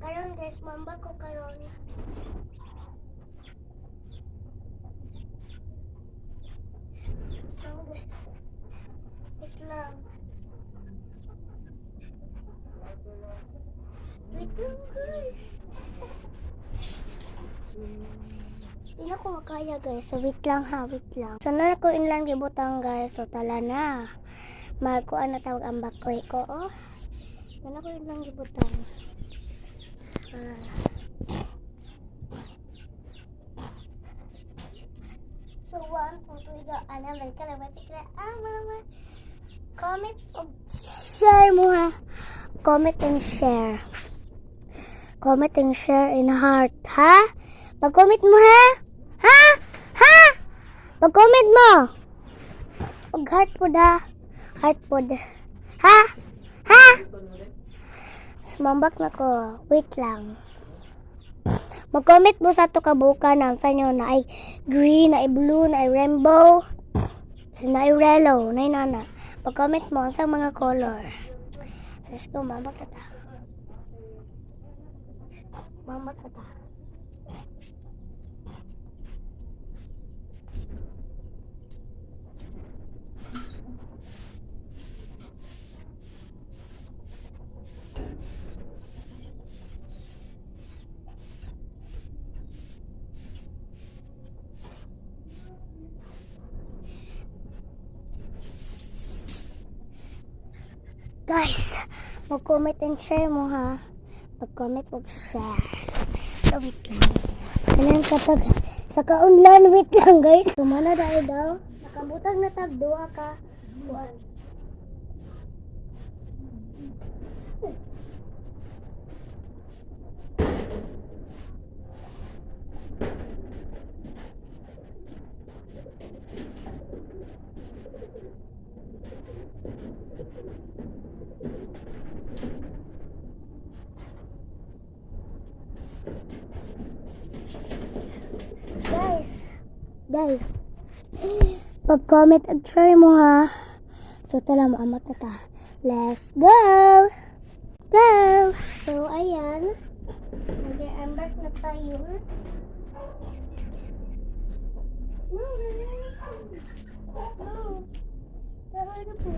Karon guys, mamba ko karon. Wait lang. Wait lang guys. Hindi na ko makaya guys. So wait lang ha, wait lang. So na ko inlang gibutang guys. So tala na. Magkuan na tawag ang bakoy ko oh. Na ko inlang gibutang. So 1, 2, 3, go. Ana, may kalabati ka. Mama. Comment and share mo ha. Comment and share. Comment and share in heart. Ha? Pag-comment mo ha? Ha? Ha? Pag-comment mo. Pag-heart po da. Heart po da. Ha? Ha? Sumambak na ko. Wait lang. Mag-comment mo sa ito kabuka ng sa inyo na ay green, na ay blue, na ay rainbow, na ay yellow, na ay nana. Mag-comment mo sa mga color. Let's go, mama kata. Mama kata. Guys, mag-comment and share mo ha. Mag-comment, mag-share. So, wait lang. Kailan katag sa kaunlan, wait lang guys. Sumana dahil daw. Nakabutang na tag, duha ka. Buwan. Guys, pag-comment at share mo ha. So, tala mo amat na ta. Let's go! Go! So, ayan. Mag-embark na tayo. Tara na po.